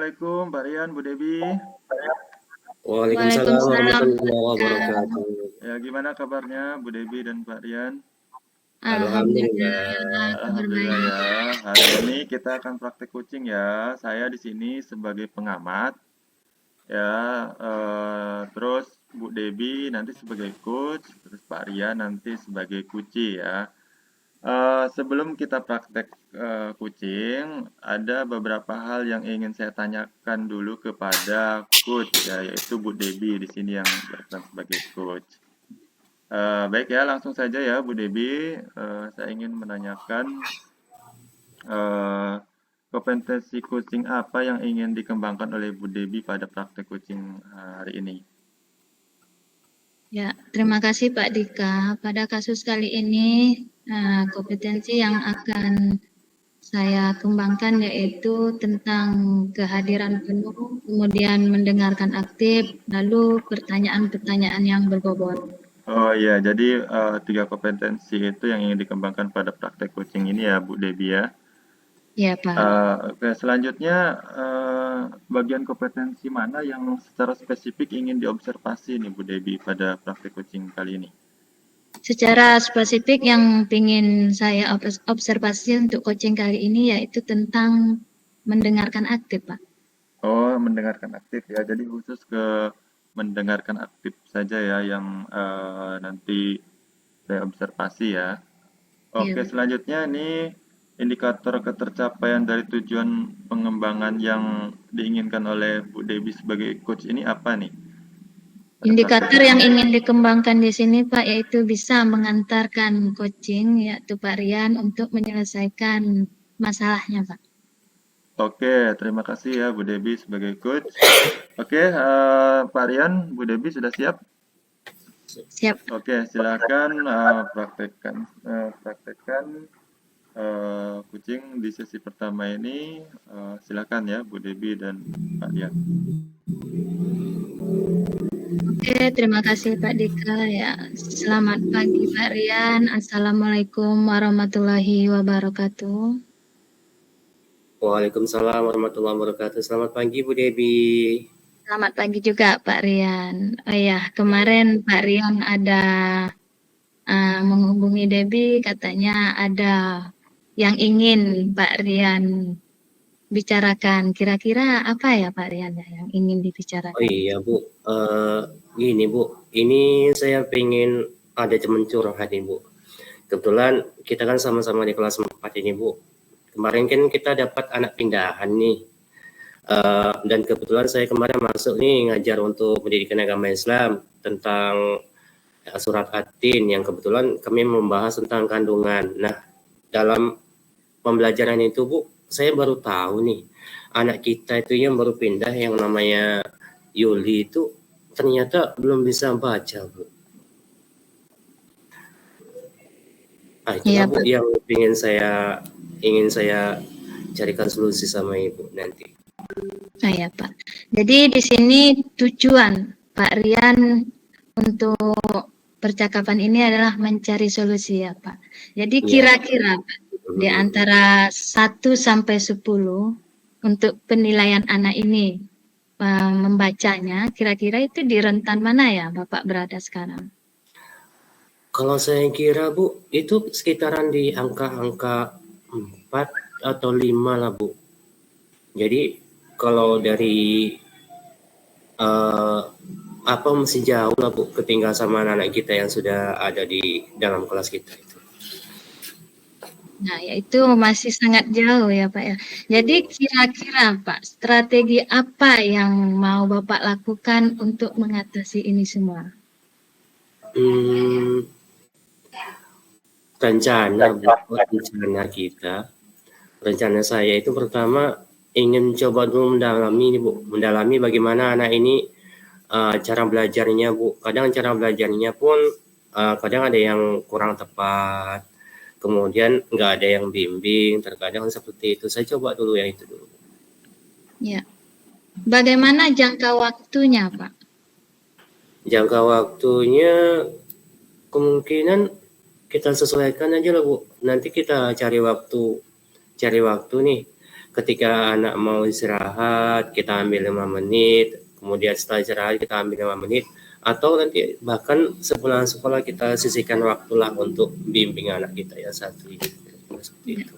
Assalamualaikum Pak Rian, Bu Debi. Waalaikumsalam Waalaikumsalam. warahmatullahi wabarakatuh. Ya, gimana kabarnya Bu Debi dan Pak Rian? Alhamdulillah, kabar Alhamdulillah baik. ya. Hari ini kita akan praktek coaching ya. Saya di sini sebagai pengamat ya. Terus Bu Debi nanti sebagai coach, terus Pak Rian nanti sebagai kuci ya. Sebelum kita praktek coaching, ada beberapa hal yang ingin saya tanyakan dulu kepada coach ya, yaitu Bu Debi di sini yang berperan sebagai coach. Baik ya, langsung saja ya Bu Debi. Saya ingin menanyakan kompetensi coaching apa yang ingin dikembangkan oleh Bu Debi pada praktek coaching hari ini. Ya, terima kasih Pak Dika. Pada kasus kali ini, kompetensi yang akan saya kembangkan yaitu tentang kehadiran penuh, kemudian mendengarkan aktif, lalu pertanyaan-pertanyaan yang berbobot. Oh iya, jadi 3 kompetensi itu yang ingin dikembangkan pada praktek coaching ini ya Bu Debi ya. Ya Pak. Oke, selanjutnya bagian kompetensi mana yang secara spesifik ingin diobservasi nih Bu Debi pada praktek coaching kali ini? Secara spesifik yang ingin saya observasi untuk coaching kali ini yaitu tentang mendengarkan aktif Pak. Oh, mendengarkan aktif ya. Jadi khusus ke mendengarkan aktif saja ya yang nanti saya observasi ya. Oke, Iya. selanjutnya ini indikator ketercapaian dari tujuan pengembangan yang diinginkan oleh Bu Debi sebagai coach ini apa nih? Indikator yang ingin dikembangkan di sini Pak yaitu bisa mengantarkan coaching yaitu Pak Rian untuk menyelesaikan masalahnya Pak. Oke, terima kasih ya Bu Debi sebagai coach. Oke, Pak Rian, Bu Debi sudah siap? Siap. Oke, silakan praktekkan coaching di sesi pertama ini. Silakan ya Bu Debi dan Pak Rian. Oke, terima kasih Pak Dika ya. Selamat pagi Pak Rian. Assalamualaikum warahmatullahi wabarakatuh. Waalaikumsalam warahmatullahi wabarakatuh. Selamat pagi Bu Debi. Selamat pagi juga Pak Rian. Oh ya, kemarin Pak Rian ada menghubungi Debi, katanya ada yang ingin Pak Rian bicarakan. Kira-kira apa ya Pak Rian yang ingin dibicarakan? Oh iya Bu, gini Bu, ini saya pengen ada teman curhat nih Bu. Kebetulan kita kan sama-sama di kelas 4 ini Bu. Kemarin kan kita dapat anak pindahan nih. Dan kebetulan saya kemarin masuk nih ngajar untuk pendidikan agama Islam tentang surat At-Tin yang kebetulan kami membahas tentang kandungan. Nah, dalam pembelajaran itu Bu, saya baru tahu nih anak kita itu yang baru pindah yang namanya Yuli itu ternyata belum bisa baca Bu. Nah, itu Iya, Bu yang ingin saya carikan solusi sama Ibu nanti. Iya Pak. Jadi di sini tujuan Pak Rian untuk percakapan ini adalah mencari solusi ya Pak. Jadi kira-kira di antara 1 sampai 10 untuk penilaian anak ini membacanya, kira-kira itu di rentan mana ya Bapak berada sekarang? Kalau saya kira Bu, itu sekitaran di angka-angka 4 atau 5 lah Bu. Jadi kalau dari masih jauh lah Bu, ketinggalan sama anak-anak kita yang sudah ada di dalam kelas kita itu. Nah, yaitu masih sangat jauh ya Pak ya. Jadi kira-kira Pak, strategi apa yang mau Bapak lakukan untuk mengatasi ini semua? Rencana saya itu pertama ingin coba dulu mendalami bagaimana anak ini cara belajarnya Bu. Kadang cara belajarnya pun kadang ada yang kurang tepat, kemudian nggak ada yang bimbing, terkadang seperti itu. Saya coba dulu yang itu dulu. Ya. Bagaimana jangka waktunya Pak? Jangka waktunya kemungkinan kita sesuaikan aja lah Bu. Nanti kita cari waktu nih. ketika anak mau istirahat kita ambil 5 menit, kemudian setelah istirahat kita ambil 5 menit, atau nanti bahkan sepulang sekolah kita sisihkan waktulah untuk bimbing anak kita ya satu itu. Seperti itu.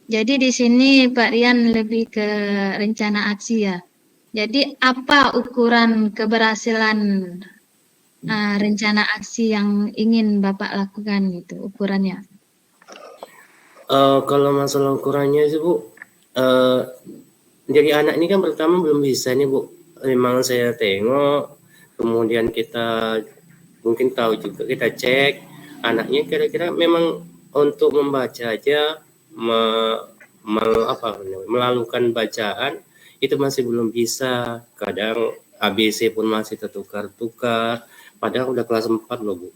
Jadi di sini Pak Rian lebih ke rencana aksi ya. Jadi apa ukuran keberhasilan rencana aksi yang ingin Bapak lakukan gitu ukurannya? Kalau masalah ukurannya sih Bu, jadi anak ini kan pertama belum bisa nih Bu. Memang saya tengok, kemudian kita mungkin tahu juga, kita cek anaknya kira-kira memang untuk membaca aja melalukan bacaan itu masih belum bisa. Kadang ABC pun masih tertukar-tukar, padahal udah kelas 4 loh Bu,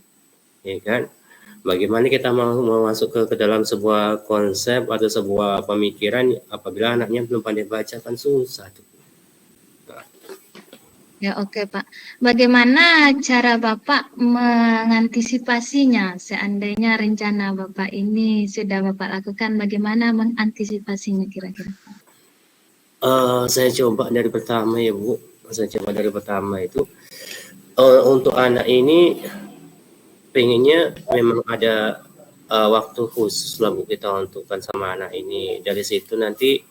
ya kan? Bagaimana kita mau masuk ke dalam sebuah konsep atau sebuah pemikiran apabila anaknya belum pandai baca, kan susah tuh. Ya oke Pak. Bagaimana cara Bapak mengantisipasinya seandainya rencana Bapak ini sudah Bapak lakukan, bagaimana mengantisipasinya kira-kira? Saya coba dari pertama ya Bu. Saya coba dari pertama itu untuk anak ini pengennya memang ada waktu khusus lah Bu kita untukkan sama anak ini. Dari situ nanti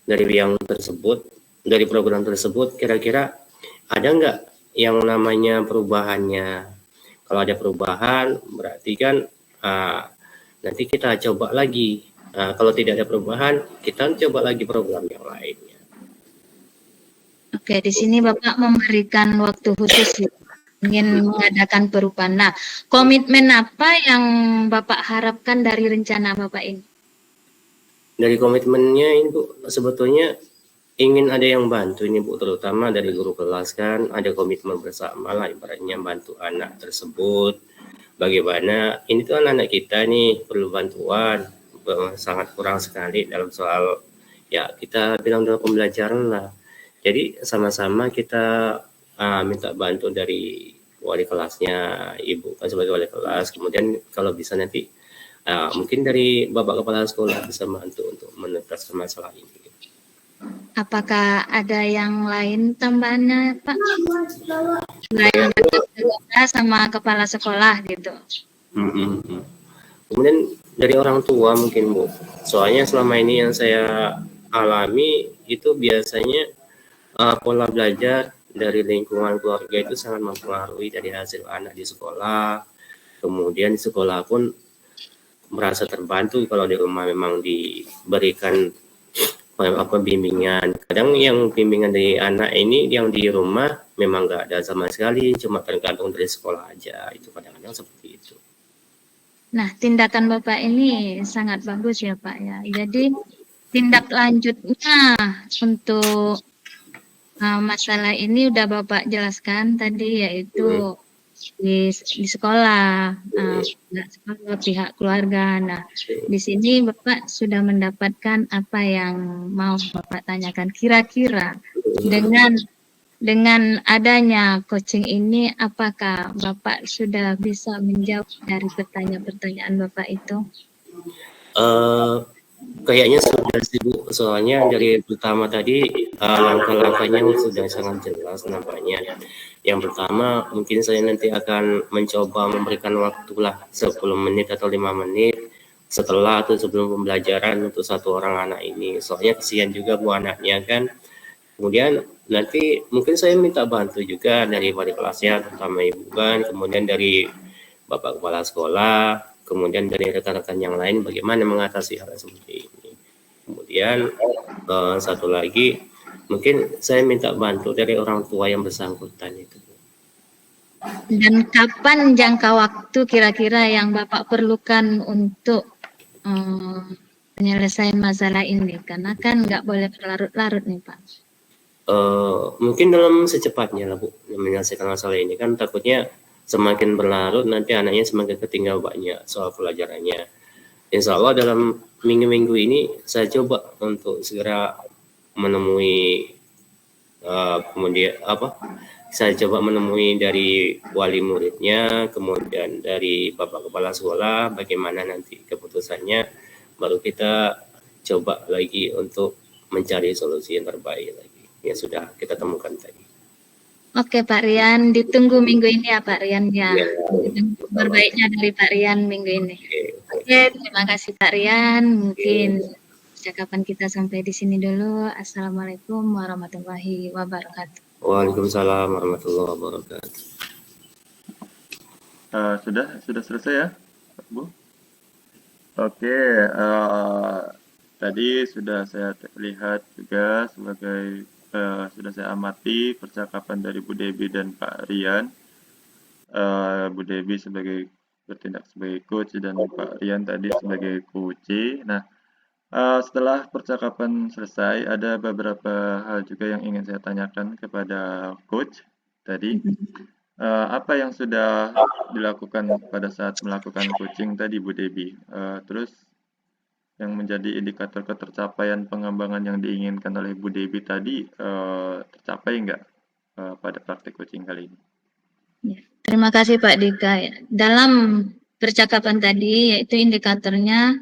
dari yang tersebut, dari program tersebut kira-kira ada nggak yang namanya perubahannya. Kalau ada perubahan berarti kan nanti kita coba lagi. Kalau tidak ada perubahan kita coba lagi program yang lainnya. Oke, di sini Bapak memberikan waktu khusus ya, ingin mengadakan perubahan. Nah, komitmen apa yang Bapak harapkan dari rencana Bapak ini? Dari komitmennya ini Bu, sebetulnya ingin ada yang bantu ini Bu, terutama dari guru kelas kan ada komitmen bersama lah, ibaratnya bantu anak tersebut. Bagaimana ini tuh anak kita nih perlu bantuan, sangat kurang sekali dalam soal ya kita bilang dalam pembelajaran lah. Jadi sama-sama kita minta bantu dari wali kelasnya, Ibu kan sebagai wali kelas, kemudian kalau bisa nanti mungkin dari Bapak Kepala Sekolah bisa bantu untuk menuntaskan masalah ini. Apakah ada yang lain tambahannya, Pak? Selain sama kepala sekolah gitu. Kemudian dari orang tua mungkin Bu. Soalnya selama ini yang saya alami itu biasanya pola belajar dari lingkungan keluarga itu sangat mempengaruhi dari hasil anak di sekolah. Kemudian di sekolah pun merasa terbantu kalau di rumah memang diberikan bimbingan. Kadang yang bimbingan dari anak ini yang di rumah memang nggak ada sama sekali, cuma tergantung dari sekolah aja. Itu kadang-kadang seperti itu. Nah, tindakan Bapak ini sangat bagus ya Pak ya. Jadi tindak lanjutnya untuk masalah ini udah Bapak jelaskan tadi, yaitu di sekolah, pihak keluarga. Nah, di sini Bapak sudah mendapatkan apa yang mau Bapak tanyakan. Kira-kira dengan adanya coaching ini, apakah Bapak sudah bisa menjawab dari pertanyaan Bapak itu? Kayaknya sudah sih Bu, soalnya dari pertama tadi langkah-langkahnya sudah sangat jelas nampaknya. Yang pertama mungkin saya nanti akan mencoba memberikan waktu lah 10 menit atau 5 menit setelah atau sebelum pembelajaran untuk satu orang anak ini. Soalnya kesian juga Bu anaknya kan. Kemudian nanti mungkin saya minta bantu juga dari wali kelasnya, terutama Ibu kan, kemudian dari Bapak Kepala Sekolah, kemudian dari rekan-rekan yang lain bagaimana mengatasi hal seperti ini. Kemudian satu lagi mungkin saya minta bantu dari orang tua yang bersangkutan itu. Dan kapan jangka waktu kira-kira yang Bapak perlukan untuk penyelesaian masalah ini? Karena kan nggak boleh berlarut-larut nih Pak. Mungkin dalam secepatnya lah Bu menyelesaikan masalah ini, kan takutnya semakin berlarut nanti anaknya semakin ketinggal banyak soal pelajarannya. Insya Allah dalam minggu-minggu ini saya coba untuk segera menemui kemudian Saya coba menemui dari wali muridnya, kemudian dari Bapak Kepala Sekolah, bagaimana nanti keputusannya, baru kita coba lagi untuk mencari solusi yang terbaik lagi. Yang sudah kita temukan tadi. Oke Pak Rian, ditunggu minggu ini ya Pak Rian ya. Ya, Ditunggu berbaiknya dari Pak Rian minggu ini. Oke, terima kasih Pak Rian. Mungkin percakapan kita sampai di sini dulu. Assalamualaikum warahmatullahi wabarakatuh. Waalaikumsalam warahmatullahi wabarakatuh. Sudah selesai ya, Bu? Oke, tadi sudah saya lihat juga sebagai sudah saya amati percakapan dari Bu Debi dan Pak Rian. Bu Debi sebagai bertindak sebagai coach dan Pak Rian tadi sebagai coach. Nah, setelah percakapan selesai, ada beberapa hal juga yang ingin saya tanyakan kepada coach tadi. Apa yang sudah dilakukan pada saat melakukan coaching tadi, Bu Debi? Terus yang menjadi indikator ketercapaian pengembangan yang diinginkan oleh Bu Debi tadi tercapai nggak pada praktik coaching kali ini? Ya, terima kasih Pak Dika. Dalam percakapan tadi, yaitu indikatornya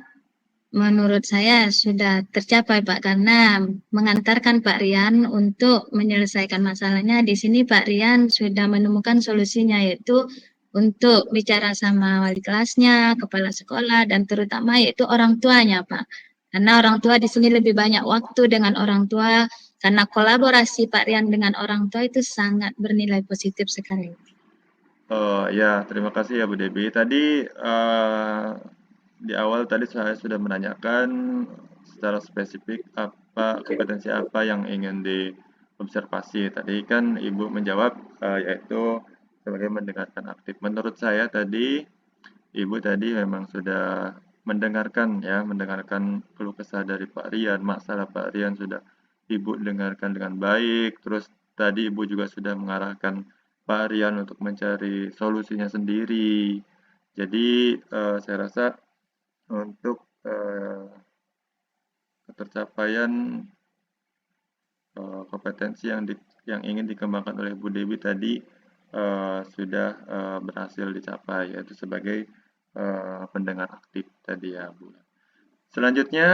menurut saya sudah tercapai Pak, karena mengantarkan Pak Rian untuk menyelesaikan masalahnya. Di sini Pak Rian sudah menemukan solusinya, yaitu untuk bicara sama wali kelasnya, kepala sekolah, dan terutama yaitu orang tuanya Pak. Karena orang tua di sini lebih banyak waktu dengan orang tua, karena kolaborasi Pak Rian dengan orang tua itu sangat bernilai positif sekali. Ya, terima kasih ya Bu Debi. Tadi di awal tadi saya sudah menanyakan secara spesifik kompetensi apa yang ingin diobservasi. Tadi kan Ibu menjawab yaitu sebagai mendengarkan aktif. Menurut saya tadi Ibu tadi memang sudah mendengarkan keluh kesah dari Pak Rian, masalah Pak Rian sudah Ibu dengarkan dengan baik. Terus tadi Ibu juga sudah mengarahkan Pak Rian untuk mencari solusinya sendiri. Jadi saya rasa untuk ketercapaian kompetensi yang ingin dikembangkan oleh Bu Dewi tadi sudah berhasil dicapai, yaitu sebagai pendengar aktif tadi ya Bu. Selanjutnya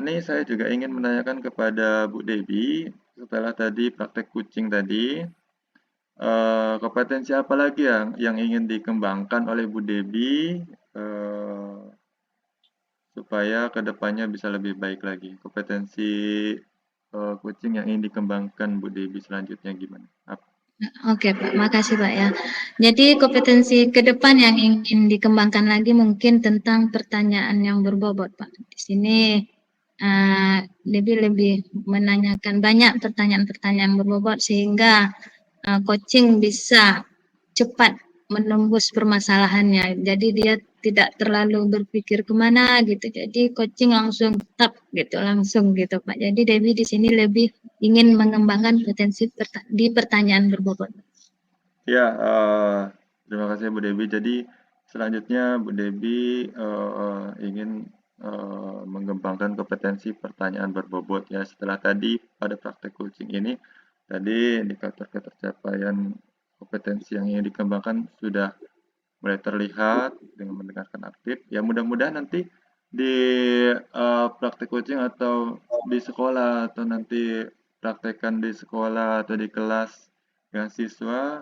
nih saya juga ingin menanyakan kepada Bu Dewi, setelah tadi praktek kucing tadi, kompetensi apa lagi yang ingin dikembangkan oleh Bu Dewi supaya kedepannya bisa lebih baik lagi? Kompetensi kucing yang ingin dikembangkan Bu Dewi selanjutnya gimana? Oke Pak, makasih Pak ya. Jadi kompetensi ke depan yang ingin dikembangkan lagi mungkin tentang pertanyaan yang berbobot Pak. Di sini lebih menanyakan banyak pertanyaan-pertanyaan berbobot sehingga coaching bisa cepat menembus permasalahannya. Jadi dia tidak terlalu berpikir kemana gitu. Jadi coaching langsung langsung gitu Pak. Jadi Debbie di sini lebih ingin mengembangkan potensi di pertanyaan berbobot. Ya, terima kasih Bu Debi. Jadi selanjutnya Bu Debi ingin mengembangkan kompetensi pertanyaan berbobot ya. Setelah tadi pada praktek coaching ini, tadi indikator ketercapaian kompetensi yang ingin dikembangkan sudah mulai terlihat dengan mendengarkan aktif. Ya mudah-mudahan nanti di praktek coaching atau di sekolah atau nanti praktekkan di sekolah atau di kelas dengan siswa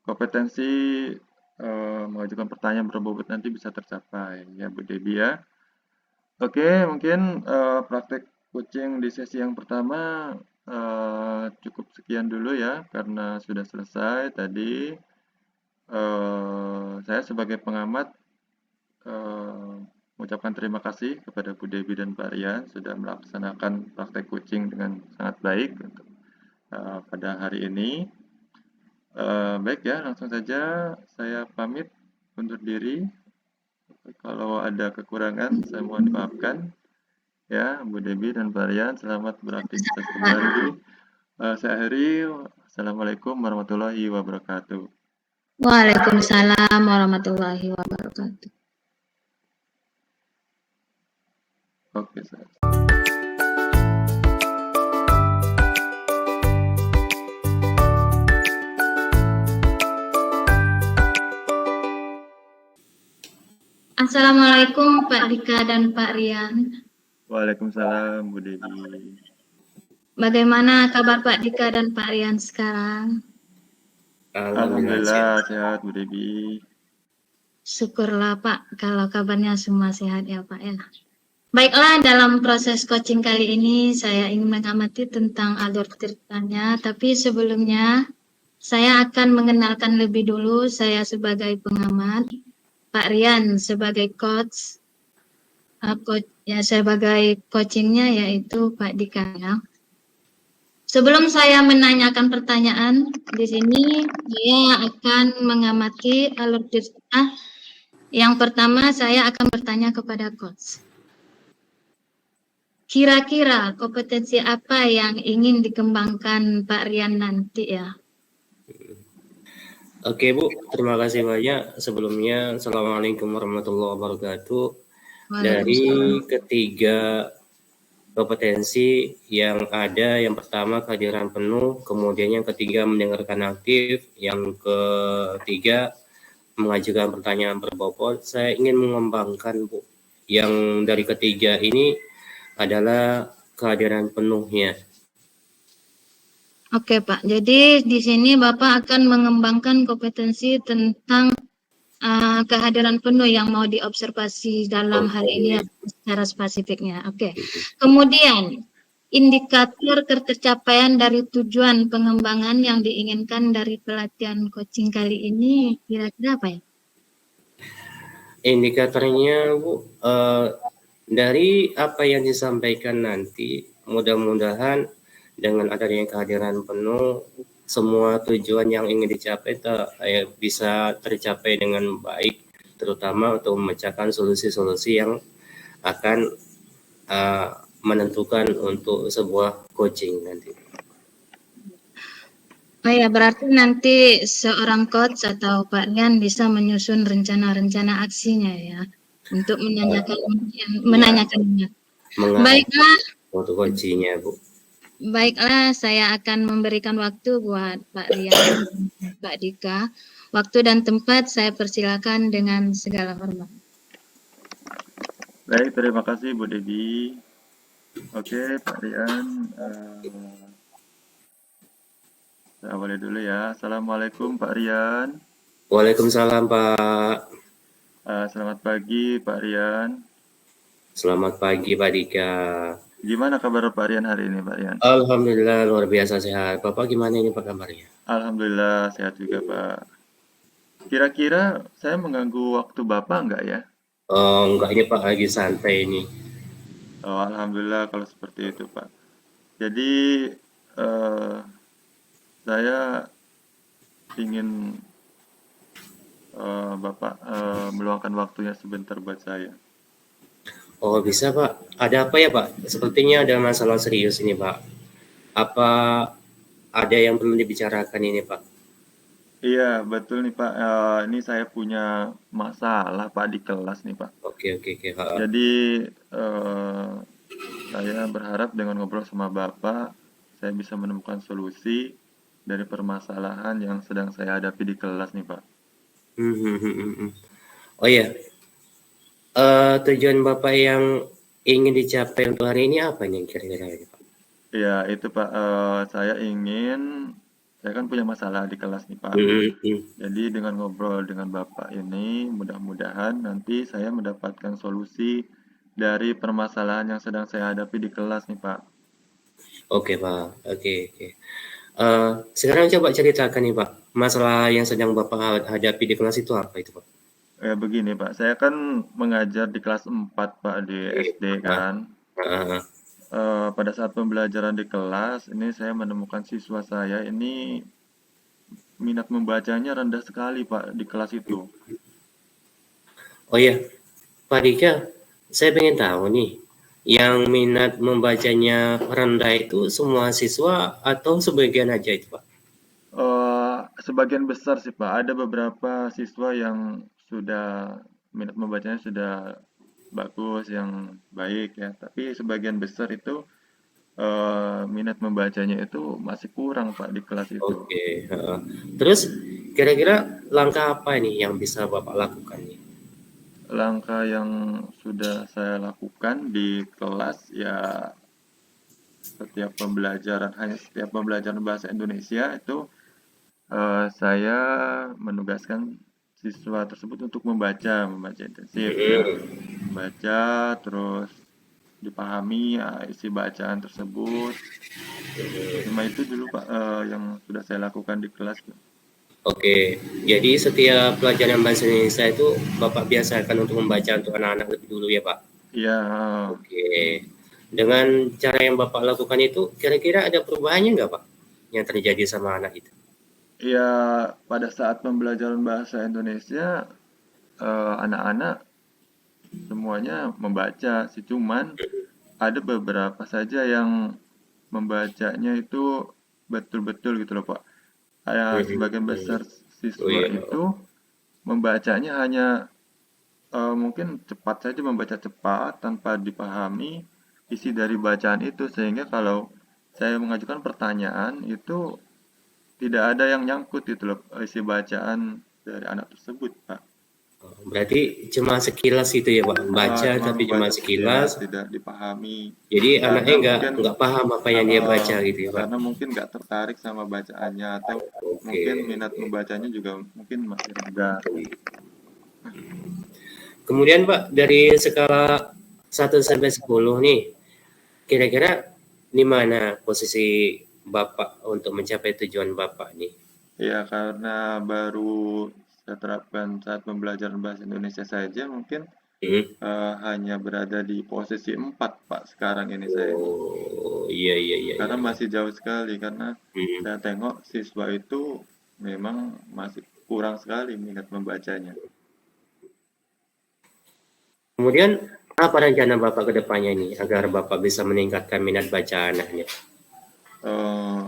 kompetensi mengajukan pertanyaan berbobot nanti bisa tercapai ya Bu Debi ya. Oke, mungkin praktek coaching di sesi yang pertama cukup sekian dulu ya karena sudah selesai tadi. Saya sebagai pengamat mengucapkan terima kasih kepada Bu Debi dan Pak Rian sudah melaksanakan praktek coaching dengan sangat baik untuk pada hari ini. Baik ya, langsung saja saya pamit undur diri. Kalau ada kekurangan, saya mohon dimaafkan. Ya, Bu Debi dan Pak Rian, selamat beraktivitas kembali. Saya akhiri. Assalamualaikum warahmatullahi wabarakatuh. Waalaikumsalam warahmatullahi wabarakatuh. Oke, saya. Assalamualaikum Pak Dika dan Pak Rian. Waalaikumsalam Bu Debi. Bagaimana kabar Pak Dika dan Pak Rian sekarang? Alhamdulillah Alhamdulillah sehat. sehat Bu Debi. Syukurlah Pak, kalau kabarnya semua sehat ya Pak ya. Baiklah, dalam proses coaching kali ini saya ingin mengamati tentang alur ceritanya, tapi sebelumnya saya akan mengenalkan lebih dulu saya sebagai pengamat, Pak Rian sebagai coach, ya sebagai coachingnya yaitu Pak Dika ya. Sebelum saya menanyakan pertanyaan di sini, saya akan mengamati alur cerita. Yang pertama, saya akan bertanya kepada coach. Kira-kira kompetensi apa yang ingin dikembangkan Pak Rian nanti ya? Oke Bu, terima kasih banyak. Sebelumnya, Assalamualaikum warahmatullahi wabarakatuh. Dari ketiga kompetensi yang ada, yang pertama kehadiran penuh, kemudian yang ketiga mendengarkan aktif, yang ketiga mengajukan pertanyaan berbobot. Saya ingin mengembangkan Bu, yang dari ketiga ini adalah kehadiran penuhnya. Oke Pak, jadi di sini Bapak akan mengembangkan kompetensi tentang kehadiran penuh yang mau diobservasi dalam hal ini secara spesifiknya. Oke. Kemudian indikator tercapaian dari tujuan pengembangan yang diinginkan dari pelatihan coaching kali ini kira-kira apa ya? Indikatornya Bu, dari apa yang disampaikan nanti, mudah-mudahan dengan adanya kehadiran penuh, semua tujuan yang ingin dicapai bisa tercapai dengan baik, terutama untuk memecahkan solusi-solusi yang akan menentukan untuk sebuah coaching nanti. Oh ya, berarti nanti seorang coach atau Pak Rian bisa menyusun rencana-rencana aksinya ya untuk menanyakannya. Baiklah. Untuk coachingnya Bu. Baiklah, saya akan memberikan waktu buat Pak Rian, Pak Dika. Waktu dan tempat saya persilakan dengan segala hormat. Baik, terima kasih Bu Debi. Oke, Pak Rian. Saya awali dulu ya. Assalamualaikum Pak Rian. Waalaikumsalam Pak. Selamat pagi Pak Rian. Selamat pagi Pak Dika. Gimana kabar Pak Rian hari ini Pak Rian? Alhamdulillah luar biasa sehat. Bapak gimana ini Pak kabarnya? Alhamdulillah sehat juga Pak. Kira-kira saya mengganggu waktu Bapak enggak ya? Oh enggak, ini Pak lagi santai ini. Oh, Alhamdulillah kalau seperti itu Pak. Jadi saya ingin Bapak meluangkan waktunya sebentar buat saya. Oh bisa Pak. Ada apa ya Pak? Sepertinya ada masalah serius ini Pak. Apa ada yang perlu dibicarakan ini Pak? Iya betul nih Pak. Ini saya punya masalah Pak di kelas nih Pak. Oke. Jadi saya berharap dengan ngobrol sama Bapak, saya bisa menemukan solusi dari permasalahan yang sedang saya hadapi di kelas nih Pak. Oh iya. Tujuan Bapak yang ingin dicapai untuk hari ini apa nih kira-kira Pak? Ya itu Pak, saya kan punya masalah di kelas nih Pak. Jadi dengan ngobrol dengan Bapak ini, mudah-mudahan nanti saya mendapatkan solusi dari permasalahan yang sedang saya hadapi di kelas nih Pak. Oke Pak, oke. Sekarang coba ceritakan nih Pak, masalah yang sedang Bapak hadapi di kelas itu apa itu Pak? Begini Pak, saya kan mengajar di kelas 4 Pak di SD kan. Pada saat pembelajaran di kelas, ini saya menemukan siswa saya ini minat membacanya rendah sekali Pak di kelas itu. Oh iya, Pak Dika, saya pengen tahu nih, yang minat membacanya rendah itu semua siswa atau sebagian aja itu Pak? Sebagian besar sih Pak, ada beberapa siswa yang sudah minat membacanya sudah bagus, yang baik ya, tapi sebagian besar itu minat membacanya itu masih kurang Pak di kelas itu. Oke. Terus kira-kira langkah apa nih yang bisa Bapak lakukan nih? langkah yang sudah saya lakukan di kelas ya setiap pembelajaran bahasa Indonesia itu saya menugaskan siswa tersebut untuk membaca intensif ya, membaca terus dipahami isi bacaan tersebut. Cuma itu dulu Pak yang sudah saya lakukan di kelas. Oke, jadi setiap pelajaran bahasa Indonesia itu Bapak biasakan untuk membaca untuk anak-anak lebih dulu ya Pak? Iya. Oke, dengan cara yang Bapak lakukan itu kira-kira ada perubahannya nggak Pak yang terjadi sama anak itu? Ya pada saat pembelajaran bahasa Indonesia anak-anak semuanya membaca sih, cuman ada beberapa saja yang membacanya itu betul-betul gitu loh Pak. Sebagian besar Oh siswa iya. itu membacanya hanya mungkin cepat saja, membaca cepat tanpa dipahami isi dari bacaan itu, sehingga kalau saya mengajukan pertanyaan itu tidak ada yang nyangkut gitu loh isi bacaan dari anak tersebut Pak. Berarti cuma sekilas itu ya Pak, baca Cuma tapi cuma membaca sekilas, sekilas. tidak dipahami. Jadi anaknya Karena mungkin nggak paham apa yang dia baca gitu ya Pak. karena mungkin nggak tertarik sama bacaannya, atau Oke. mungkin minat membacanya juga mungkin masih rendah. Kemudian Pak, dari skala 1 sampai 10 nih, kira-kira di mana posisi Bapak untuk mencapai tujuan Bapak nih? Ya karena baru saya terapkan saat pembelajaran bahasa Indonesia saja, mungkin hanya berada di posisi 4 Pak sekarang ini saya. Oh iya. Karena masih jauh sekali, karena saya tengok siswa itu memang masih kurang sekali minat membacanya. Kemudian apa rencana Bapak ke depannya nih agar Bapak bisa meningkatkan minat baca anaknya?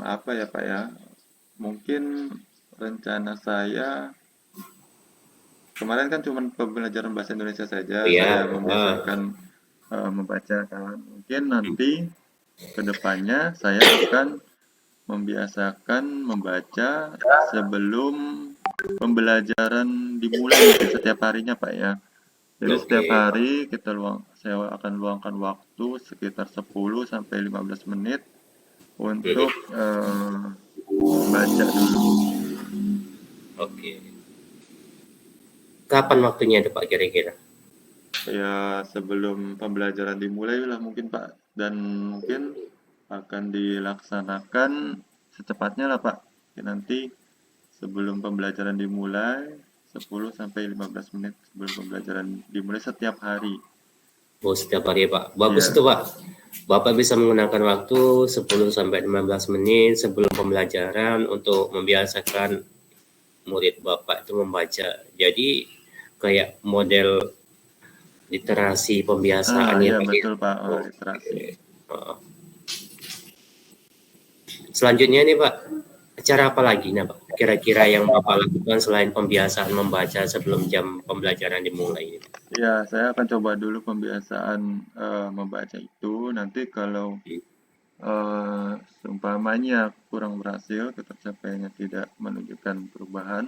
Apa ya Pak ya? Mungkin rencana saya kemarin kan cuma pembelajaran bahasa Indonesia saja, saya membiasakan membaca kan. Mungkin nanti kedepannya saya akan membiasakan membaca sebelum pembelajaran dimulai setiap harinya Pak ya. Jadi setiap hari saya akan luangkan waktu sekitar 10 sampai 15 menit untuk baca dulu. Oke. Kapan waktunya itu Pak kira-kira? Ya sebelum pembelajaran dimulai lah mungkin Pak, dan mungkin akan dilaksanakan secepatnya lah Pak. Nanti sebelum pembelajaran dimulai 10 sampai 15 menit sebelum pembelajaran dimulai setiap hari. Oh, setiap hari ya Pak. Bagus itu Pak. Bapak bisa menggunakan waktu 10 sampai 15 menit sebelum pembelajaran untuk membiasakan murid Bapak itu membaca. Jadi kayak model literasi pembiasaan ya Iya Pak. betul Pak, literasi. Selanjutnya nih Pak, cara apa lagi nih Pak? Kira-kira yang Bapak lakukan selain pembiasaan membaca sebelum jam pembelajaran dimulai? Ya, saya akan coba dulu pembiasaan membaca itu. Nanti kalau seumpamanya kurang berhasil, ketercapaiannya tidak menunjukkan perubahan,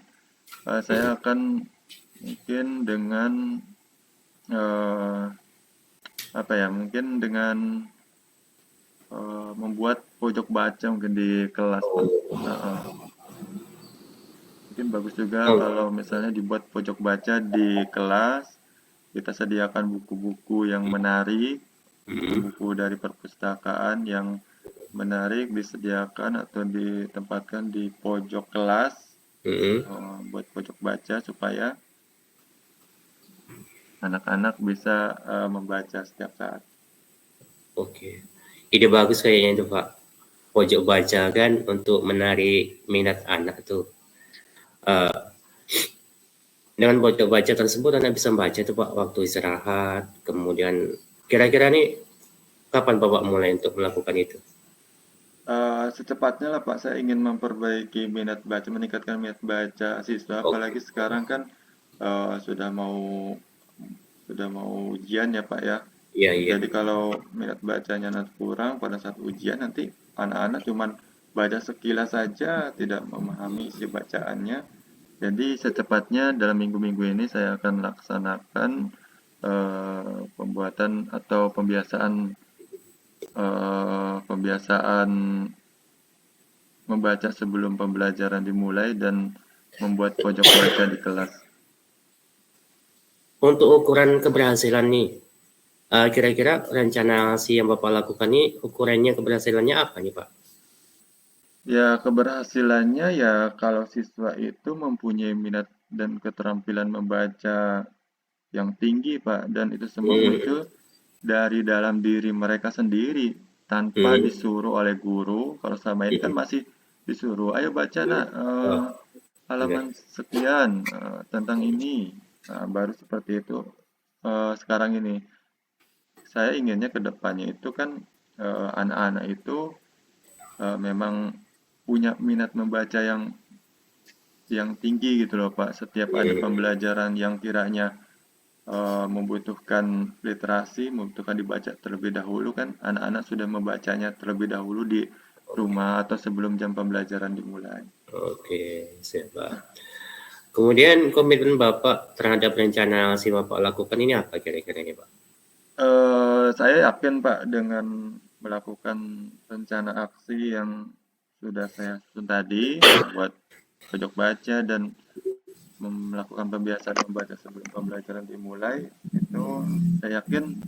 saya akan mungkin dengan mungkin dengan membuat pojok baca mungkin di kelas. Mungkin bagus juga kalau misalnya dibuat pojok baca di kelas, kita sediakan buku-buku yang menarik, buku dari perpustakaan yang menarik disediakan atau ditempatkan di pojok kelas, buat pojok baca supaya anak-anak bisa membaca setiap saat. Oke, ide bagus kayaknya itu Pak. Pojok baca kan untuk menarik minat anak tuh. Dengan pojok baca tersebut anak bisa membaca tuh Pak waktu istirahat. Kemudian kira-kira nih kapan Bapak mulai untuk melakukan itu? Secepatnya lah Pak, saya ingin memperbaiki minat baca, meningkatkan minat baca siswa, apalagi sekarang kan sudah mau ujian ya Pak ya. Iya. Jadi kalau minat bacanya nanti kurang pada saat ujian, nanti anak-anak cuman baca sekilas saja, tidak memahami isi bacaannya. Jadi secepatnya dalam minggu-minggu ini saya akan laksanakan pembuatan atau pembiasaan membaca sebelum pembelajaran dimulai dan membuat pojok baca di kelas. Untuk ukuran keberhasilan nih, kira-kira rencana aksi yang Bapak lakukan nih, ukurannya keberhasilannya apa nih Pak? Ya, keberhasilannya ya kalau siswa itu mempunyai minat dan keterampilan membaca yang tinggi, Pak, dan itu semua muncul dari dalam diri mereka sendiri tanpa disuruh oleh guru. Kalau sama ini kan masih disuruh, ayo baca nak halaman sekian tentang ini. Nah, baru seperti itu. Sekarang ini saya inginnya ke depannya itu kan anak-anak itu memang punya minat membaca yang tinggi gitu loh Pak. Setiap ada pembelajaran yang kiranya membutuhkan literasi, membutuhkan dibaca terlebih dahulu kan anak-anak sudah membacanya terlebih dahulu di rumah atau sebelum jam pembelajaran dimulai. Oke, siap Pak. Kemudian komitmen Bapak terhadap rencana aksi Bapak lakukan ini apa kira-kira ini Pak? Saya yakin Pak dengan melakukan rencana aksi yang sudah saya susun tadi, membuat pojok baca dan melakukan pembiasaan membaca sebelum pembelajaran dimulai, itu saya yakin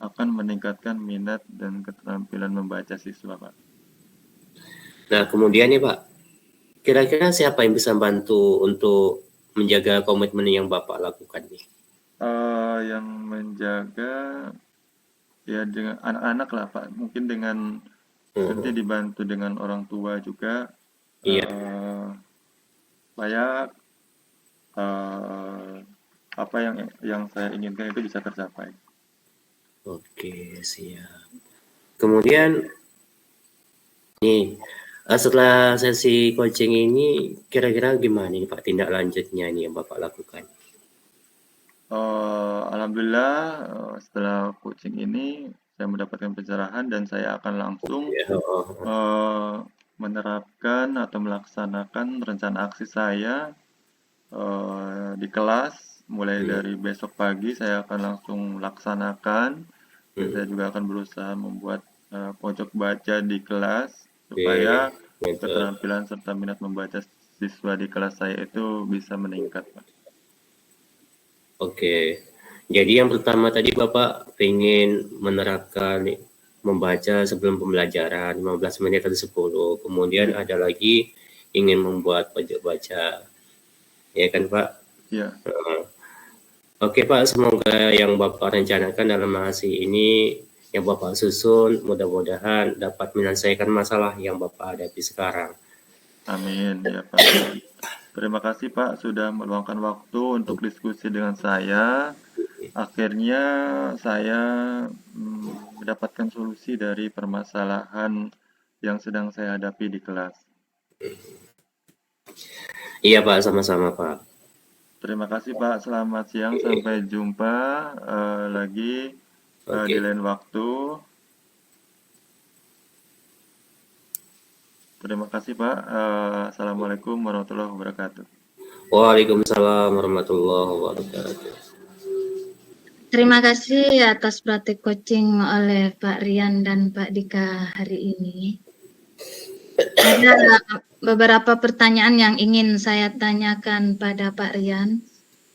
akan meningkatkan minat dan keterampilan membaca siswa, Pak. Nah, kemudian nih Pak, kira-kira siapa yang bisa bantu untuk menjaga komitmen yang Bapak lakukan nih? Yang menjaga ya dengan anak-anak lah Pak, mungkin dengan nanti dibantu dengan orang tua juga, supaya apa yang saya inginkan itu bisa tercapai. Oke, siap. Kemudian nih, setelah sesi coaching ini kira-kira gimana nih Pak tindak lanjutnya nih yang Bapak lakukan? Alhamdulillah setelah coaching ini saya mendapatkan pencerahan dan saya akan langsung menerapkan atau melaksanakan rencana aksi saya di kelas. Mulai dari besok pagi saya akan langsung laksanakan. Saya juga akan berusaha membuat pojok baca di kelas supaya keterampilan serta minat membaca siswa di kelas saya itu bisa meningkat, Pak. Oke, jadi yang pertama tadi Bapak ingin menerapkan membaca sebelum pembelajaran 15 menit atau 10, kemudian ada lagi ingin membuat pojok baca, ya kan Pak? Iya. Oke Pak, semoga yang Bapak rencanakan dalam aksi ini, yang Bapak susun, mudah-mudahan dapat menyelesaikan masalah yang Bapak hadapi sekarang. Amin, ya Pak. Terima kasih Pak sudah meluangkan waktu untuk diskusi dengan saya. Akhirnya saya mendapatkan solusi dari permasalahan yang sedang saya hadapi di kelas. Iya Pak, sama-sama Pak. Terima kasih Pak, selamat siang, sampai jumpa lagi di lain waktu. Terima kasih Pak. Assalamualaikum warahmatullahi wabarakatuh. Waalaikumsalam warahmatullahi wabarakatuh. Terima kasih atas praktik coaching oleh Pak Rian dan Pak Dika hari ini. Ada beberapa pertanyaan yang ingin saya tanyakan pada Pak Rian.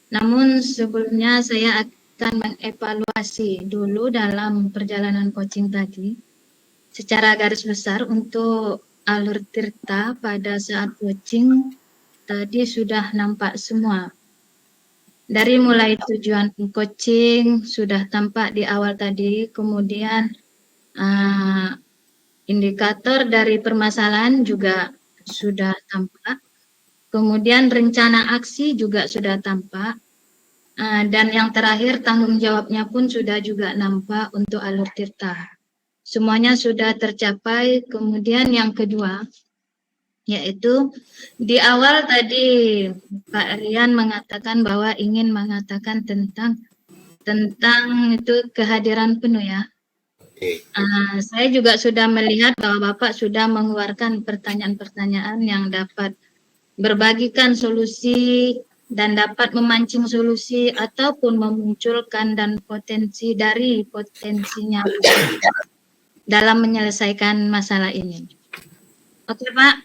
Namun sebelumnya saya akan mengevaluasi dulu dalam perjalanan coaching tadi. Secara garis besar untuk alur Tirta pada saat coaching tadi sudah nampak semua. Dari mulai tujuan coaching sudah tampak di awal tadi, kemudian indikator dari permasalahan juga sudah tampak, kemudian rencana aksi juga sudah tampak, dan yang terakhir tanggung jawabnya pun sudah juga nampak untuk alur Tirta. Semuanya sudah tercapai. Kemudian yang kedua, yaitu di awal tadi Pak Rian mengatakan bahwa ingin mengatakan tentang itu kehadiran penuh ya. Saya juga sudah melihat bahwa Bapak sudah mengeluarkan pertanyaan-pertanyaan yang dapat berbagikan solusi dan dapat memancing solusi ataupun memunculkan dan potensi dari potensinya dalam menyelesaikan masalah ini. Oke Pak,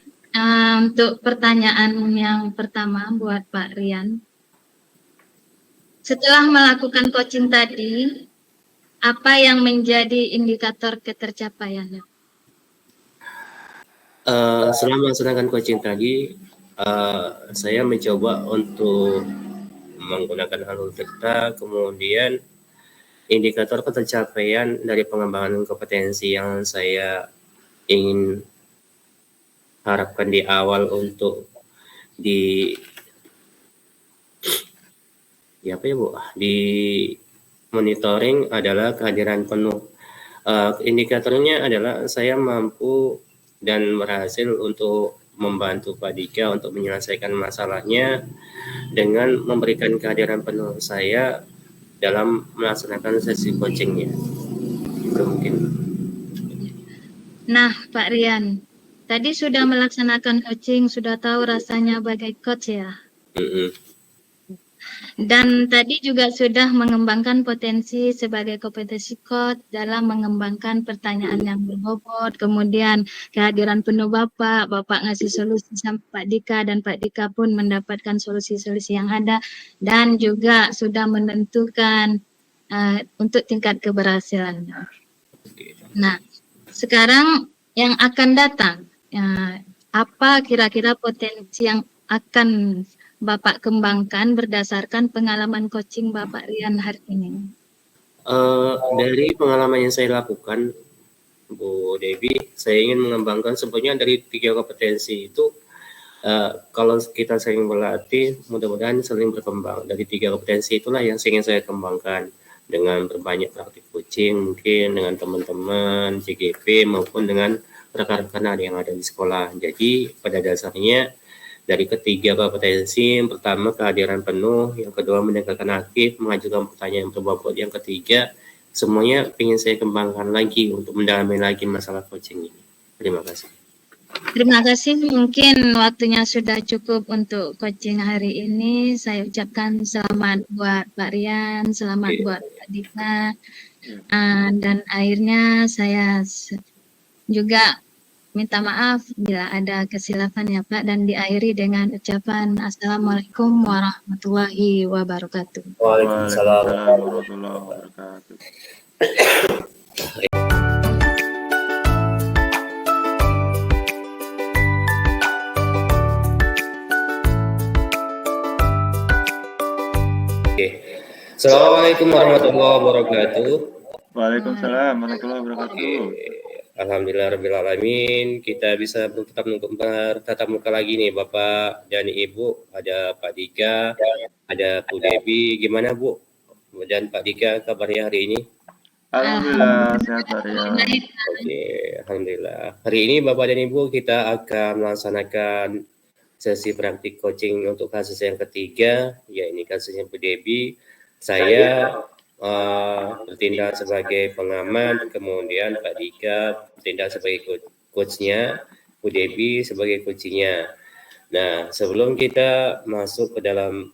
untuk pertanyaan yang pertama buat Pak Rian. Setelah melakukan coaching tadi, apa yang menjadi indikator ketercapaiannya? Selama melaksanakan coaching tadi, saya mencoba untuk menggunakan alur cerita, kemudian indikator ketercapaian dari pengembangan kompetensi yang saya ingin harapkan di awal untuk di di monitoring adalah kehadiran penuh. Indikatornya adalah saya mampu dan berhasil untuk membantu Pak Dika untuk menyelesaikan masalahnya dengan memberikan kehadiran penuh saya dalam melaksanakan sesi coachingnya. Itu mungkin. Nah, Pak Rian, tadi sudah melaksanakan coaching, sudah tahu rasanya sebagai coach ya. Dan tadi juga sudah mengembangkan potensi sebagai kompetensi coach dalam mengembangkan pertanyaan yang berbobot, kemudian kehadiran penuh Bapak ngasih solusi sampai Pak Dika, dan Pak Dika pun mendapatkan solusi-solusi yang ada, dan juga sudah menentukan untuk tingkat keberhasilan. Nah, sekarang yang akan datang, apa kira-kira potensi yang akan Bapak kembangkan berdasarkan pengalaman coaching Bapak Rian hari ini? Dari pengalaman yang saya lakukan, Bu Devi, saya ingin mengembangkan sebenarnya dari 3 kompetensi itu. Kalau kita sering berlatih, mudah-mudahan sering berkembang. Dari 3 kompetensi itulah yang ingin saya kembangkan dengan berbanyak praktik coaching, mungkin dengan teman-teman CGP maupun dengan rekan-rekan yang ada di sekolah. Jadi pada dasarnya dari ketiga kompetensi, yang pertama kehadiran penuh, yang kedua mendengarkan aktif, mengajukan pertanyaan yang berbobot, yang ketiga semuanya ingin saya kembangkan lagi untuk mendalami lagi masalah coaching ini. Terima kasih. Terima kasih, mungkin waktunya sudah cukup untuk coaching hari ini. Saya ucapkan selamat buat Pak Rian, selamat buat Pak Dika, dan akhirnya saya juga minta maaf bila ada kesilapan ya Pak, dan diakhiri dengan ucapan Assalamualaikum warahmatullahi wabarakatuh. Waalaikumsalam warahmatullahi wabarakatuh. Assalamualaikum warahmatullahi wabarakatuh. Waalaikumsalam warahmatullahi wabarakatuh. Alhamdulillahirrahmanirrahim, kita bisa bertatap muka lagi nih Bapak dan Ibu. Ada Pak Dika, ada Bu Devi. Gimana Bu dan Pak Dika kabarnya hari ini? Alhamdulillah sehat Pak Rian. Oke, alhamdulillah. Hari ini Bapak dan Ibu kita akan melaksanakan sesi praktik coaching untuk kasus yang ketiga, ya ini kasusnya Bu Devi. Saya bertindak sebagai pengamat, kemudian Pak Dika bertindak sebagai coachnya, Bu Devi sebagai coachingnya. Nah, sebelum kita masuk ke dalam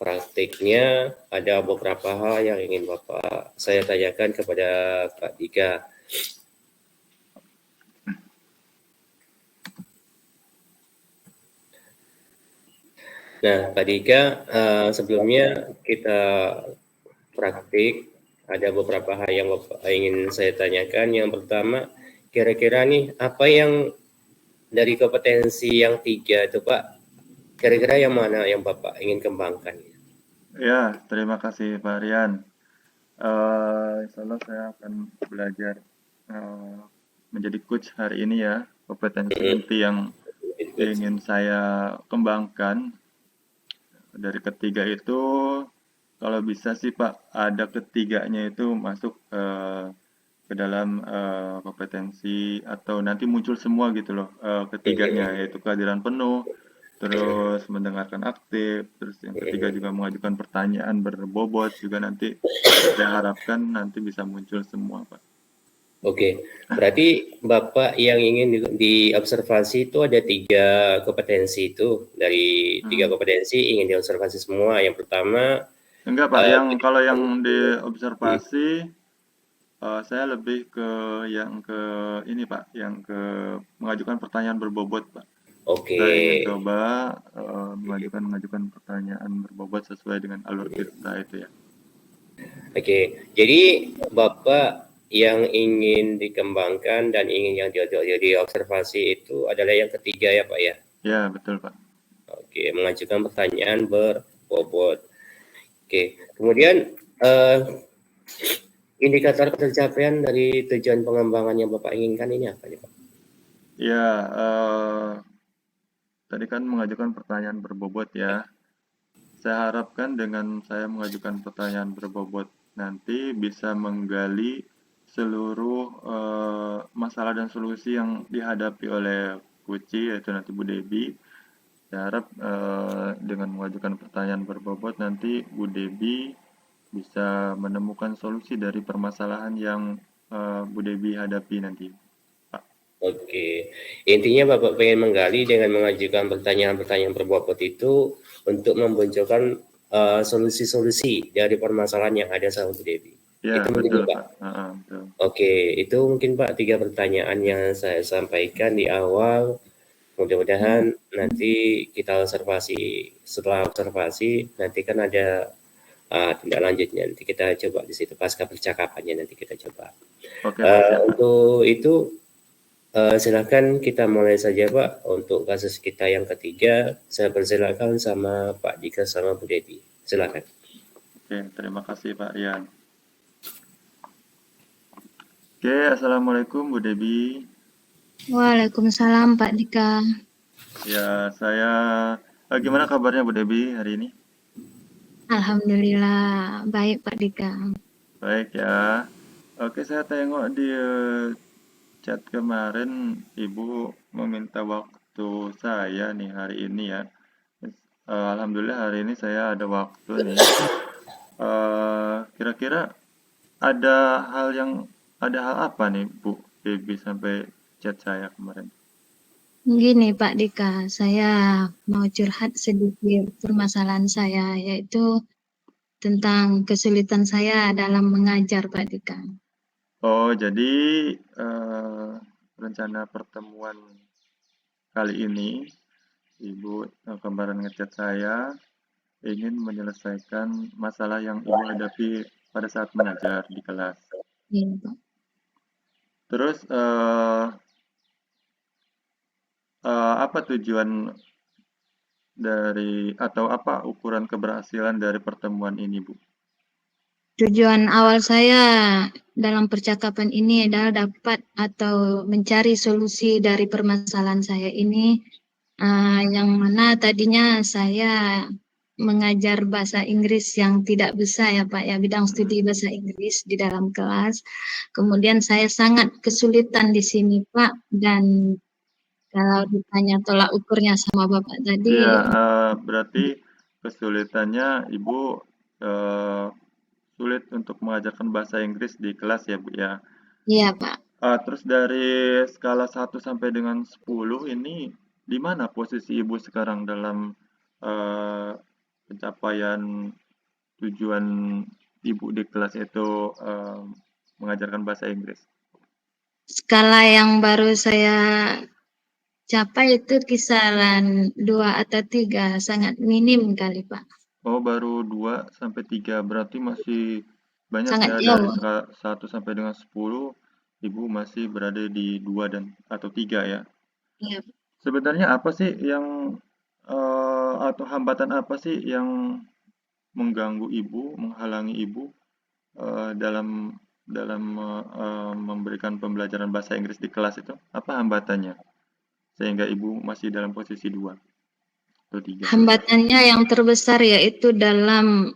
praktiknya, ada beberapa hal yang ingin Bapak saya tanyakan kepada Pak Dika. Nah, Pak Dika, sebelumnya kita praktik, ada beberapa hal yang Bapak ingin saya tanyakan. Yang pertama, kira-kira nih apa yang dari kompetensi yang 3 itu Pak, kira-kira yang mana yang Bapak ingin kembangkan? Ya, terima kasih Pak Rian. Insya Allah saya akan belajar menjadi coach hari ini ya. Kompetensi inti yang ingin saya kembangkan dari ketiga itu, kalau bisa sih Pak, ada ketiganya itu masuk ke dalam kompetensi atau nanti muncul semua gitu loh ketiganya, yaitu kehadiran penuh, terus mendengarkan aktif, terus yang ketiga juga mengajukan pertanyaan berbobot juga nanti saya harapkan nanti bisa muncul semua Pak. Oke, berarti Bapak yang ingin diobservasi itu ada 3 kompetensi itu. Dari 3 kompetensi ingin diobservasi semua. Yang pertama, Enggak Pak, kalau yang hmm, diobservasi saya lebih ke yang ke ini Pak, yang ke mengajukan pertanyaan berbobot Pak. oke, Saya ingin coba mengajukan pertanyaan berbobot sesuai dengan alur kita itu ya. oke. Jadi Bapak yang ingin dikembangkan dan ingin yang diobservasi itu adalah yang ketiga ya Pak ya? Ya, betul Pak. Oke, mengajukan pertanyaan berbobot. Oke, kemudian indikator pencapaian dari tujuan pengembangan yang Bapak inginkan ini apa nih Pak? Ya, tadi kan mengajukan pertanyaan berbobot ya. Saya harapkan dengan saya mengajukan pertanyaan berbobot nanti bisa menggali seluruh masalah dan solusi yang dihadapi oleh Kuci, yaitu nanti Bu Debi. Saya harap dengan mengajukan pertanyaan berbobot nanti Bu Debi bisa menemukan solusi dari permasalahan yang Bu Debi hadapi nanti, Pak. Oke, intinya Bapak pengen menggali dengan mengajukan pertanyaan-pertanyaan berbobot itu untuk memboncokan solusi-solusi dari permasalahan yang ada sama Bu Devi. Ya, Itu mungkin betul Pak. Pak. Betul. Oke, itu mungkin Pak 3 pertanyaan yang saya sampaikan di awal. Mudah-mudahan nanti kita observasi, setelah observasi nanti kan ada tindak lanjutnya. Nanti kita coba di situ pasca percakapannya nanti kita coba. Oke, Pak, siap, Pak. Untuk itu silakan kita mulai saja Pak untuk kasus kita yang ketiga. Saya persilakan sama Pak Dika sama Bu Devi. Silakan. Oke, terima kasih Pak Rian. Oke, Assalamualaikum Bu Debi. Waalaikumsalam Pak Dika. Ya, gimana kabarnya Bu Debi hari ini? Alhamdulillah baik Pak Dika. Baik ya. Oke, saya tengok di chat kemarin Ibu meminta waktu saya nih hari ini ya. Alhamdulillah hari ini saya ada waktu nih. Kira-kira ada hal apa nih Bu Debi sampai chat saya kemarin? Gini Pak Dika, saya mau curhat sedikit permasalahan saya, yaitu tentang kesulitan saya dalam mengajar Pak Dika. Oh, jadi rencana pertemuan kali ini Ibu kemarin ngechat saya ingin menyelesaikan masalah yang Ibu hadapi pada saat mengajar di kelas. Iya Pak. Terus apa tujuan dari atau apa ukuran keberhasilan dari pertemuan ini, Bu? Tujuan awal saya dalam percakapan ini adalah dapat atau mencari solusi dari permasalahan saya ini, yang mana tadinya saya mengajar bahasa Inggris yang tidak bisa ya Pak ya, bidang studi bahasa Inggris di dalam kelas. Kemudian saya sangat kesulitan di sini Pak, dan kalau ditanya tolak ukurnya sama Bapak Iya, tadi, berarti kesulitannya Ibu sulit untuk mengajarkan bahasa Inggris di kelas ya, Bu ya. iya Pak. Terus dari skala 1 sampai dengan 10 ini di mana posisi Ibu sekarang dalam pencapaian tujuan Ibu di kelas itu mengajarkan bahasa Inggris? Skala yang baru saya capai itu kisaran 2 atau 3, sangat minim kali Pak. Oh, baru 2 sampai 3, berarti masih banyak Sangat ya dari jauh. skala 1 sampai dengan 10, Ibu masih berada di 2 atau 3 ya. Iya. Sebenarnya apa sih yang atau hambatan apa sih yang mengganggu Ibu, menghalangi Ibu dalam memberikan pembelajaran bahasa Inggris di kelas itu? Apa hambatannya? Sehingga Ibu masih dalam posisi 2 atau 3? Hambatannya yang terbesar yaitu dalam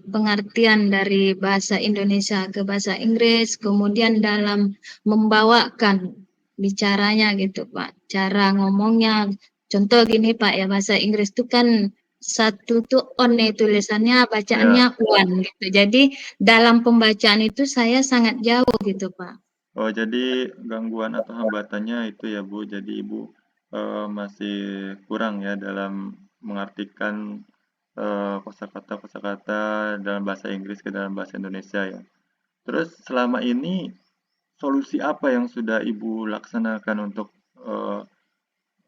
pengertian dari bahasa Indonesia ke bahasa Inggris, kemudian dalam membawakan bicaranya gitu Pak, cara ngomongnya. Contoh gini Pak ya, bahasa Inggris itu kan satu tuh on nih tulisannya, bacaannya Ya, one gitu. Jadi dalam pembacaan itu saya sangat jauh gitu Pak. Oh, jadi gangguan atau hambatannya itu ya, Bu. Jadi Ibu masih kurang ya dalam mengartikan kosakata-kosakata dalam bahasa Inggris ke dalam bahasa Indonesia ya. Terus selama ini solusi apa yang sudah Ibu laksanakan untuk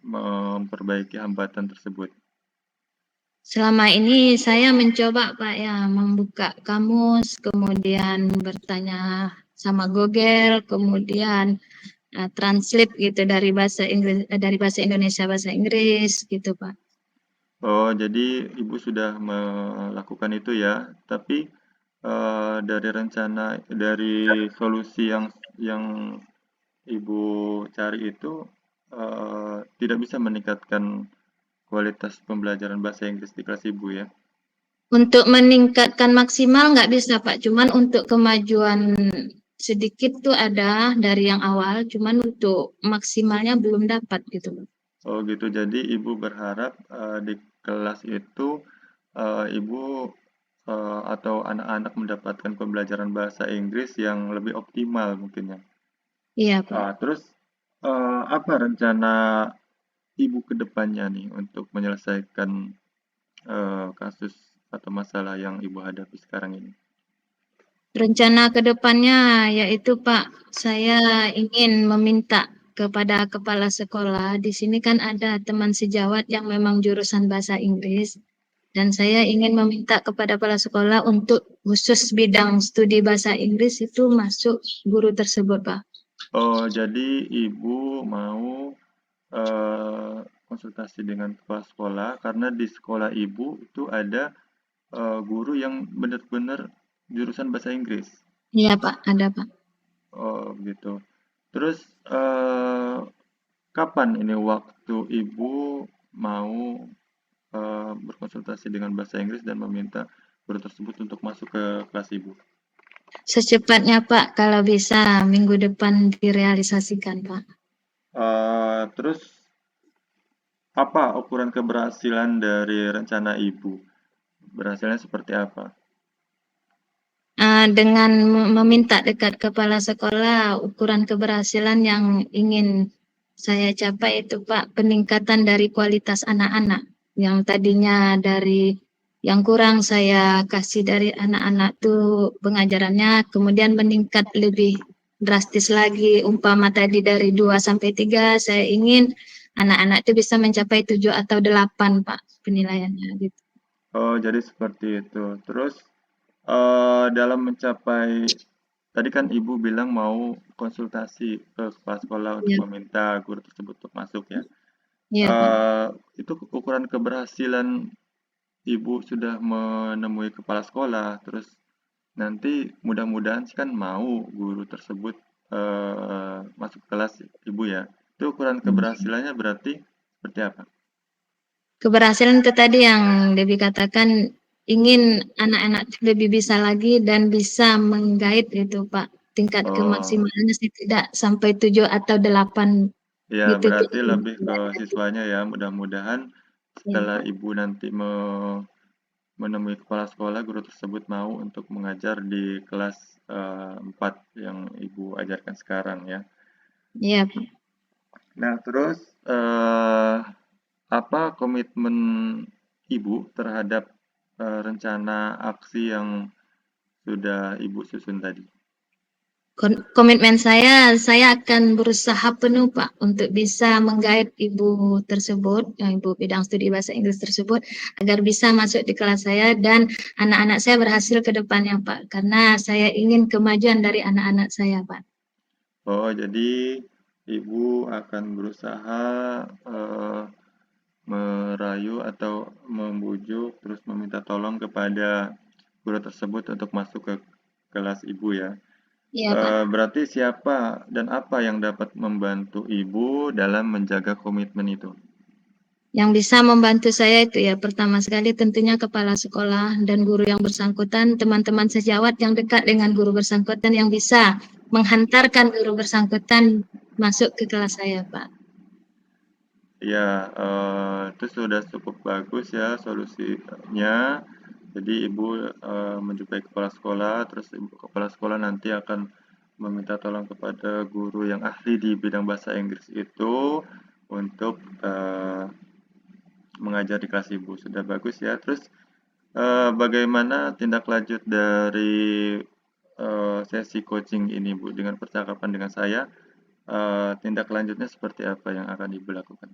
memperbaiki hambatan tersebut? Selama ini saya mencoba Pak ya membuka kamus, kemudian bertanya sama Google, kemudian translate gitu dari bahasa Inggris dari bahasa Indonesia bahasa Inggris gitu Pak. Oh, jadi Ibu sudah melakukan itu ya. Tapi dari solusi yang Ibu cari itu tidak bisa meningkatkan kualitas pembelajaran bahasa Inggris di kelas Ibu ya. Untuk meningkatkan maksimal nggak bisa Pak, cuman untuk kemajuan sedikit tuh ada dari yang awal, cuman untuk maksimalnya belum dapat gitu. Oh gitu. Jadi Ibu berharap di kelas itu Ibu atau anak-anak mendapatkan pembelajaran bahasa Inggris yang lebih optimal mungkin ya. Iya Pak. Terus apa rencana Ibu ke depannya nih untuk menyelesaikan kasus atau masalah yang Ibu hadapi sekarang ini? Rencana ke depannya yaitu Pak, saya ingin meminta kepada kepala sekolah. Di sini kan ada teman sejawat yang memang jurusan bahasa Inggris. Dan saya ingin meminta kepada kepala sekolah untuk khusus bidang studi bahasa Inggris itu masuk guru tersebut, Pak. Oh, jadi Ibu mau konsultasi dengan kepala sekolah karena di sekolah Ibu itu ada guru yang benar-benar jurusan bahasa Inggris. Iya, Pak, ada, Pak. Oh, gitu. Terus kapan ini waktu Ibu mau berkonsultasi dengan bahasa Inggris dan meminta guru tersebut untuk masuk ke kelas Ibu? Secepatnya, Pak, kalau bisa minggu depan direalisasikan, Pak. Terus apa ukuran keberhasilan dari rencana Ibu? Berhasilnya seperti apa? Dengan meminta dekat kepala sekolah, ukuran keberhasilan yang ingin saya capai itu, Pak, peningkatan dari kualitas anak-anak. Yang tadinya dari yang kurang saya kasih dari anak-anak tuh pengajarannya, kemudian meningkat lebih drastis lagi. Umpama tadi dari 2 sampai 3, saya ingin anak-anak itu bisa mencapai 7 atau 8, Pak, penilaiannya gitu. Oh, jadi seperti itu. Terus dalam mencapai tadi kan Ibu bilang mau konsultasi ke kepala sekolah untuk Iya, meminta guru tersebut untuk masuk ya. iya, Pak. Eee, itu ukuran keberhasilan Ibu sudah menemui kepala sekolah, terus nanti mudah-mudahan sih kan mau guru tersebut masuk kelas Ibu ya. Itu ukuran keberhasilannya berarti seperti apa? Keberhasilan itu tadi yang Debbie katakan ingin anak-anak lebih bisa lagi dan bisa menggait itu Pak. Tingkat Oh, kemaksimalannya sih tidak sampai 7 atau 8 ya gitu. berarti lebih ke siswanya ya. Mudah-mudahan Ya, setelah Pak. Ibu nanti menemui kepala sekolah, guru tersebut mau untuk mengajar di kelas 4 yang Ibu ajarkan sekarang ya. Iya, Pak. Nah, terus apa komitmen Ibu terhadap rencana aksi yang sudah Ibu susun tadi? Komitmen saya akan berusaha penuh Pak untuk bisa menggait ibu tersebut, yang ibu bidang studi bahasa Inggris tersebut, agar bisa masuk di kelas saya dan anak-anak saya berhasil ke depannya Pak, karena saya ingin kemajuan dari anak-anak saya Pak. Oh, jadi Ibu akan berusaha eh, merayu atau membujuk terus meminta tolong kepada guru tersebut untuk masuk ke kelas Ibu ya. Iya Pak. Berarti siapa dan apa yang dapat membantu Ibu dalam menjaga komitmen itu? Yang bisa membantu saya itu ya pertama sekali tentunya kepala sekolah dan guru yang bersangkutan, teman-teman sejawat yang dekat dengan guru bersangkutan yang bisa menghantarkan guru bersangkutan masuk ke kelas saya Pak. Ya, itu sudah cukup bagus ya solusinya. Jadi Ibu menjumpai kepala sekolah, terus Ibu kepala sekolah nanti akan meminta tolong kepada guru yang ahli di bidang bahasa Inggris itu untuk mengajar di kelas Ibu. Sudah bagus ya. Terus bagaimana tindak lanjut dari sesi coaching ini, Bu, dengan percakapan dengan saya? Tindak lanjutnya seperti apa yang akan Ibu lakukan?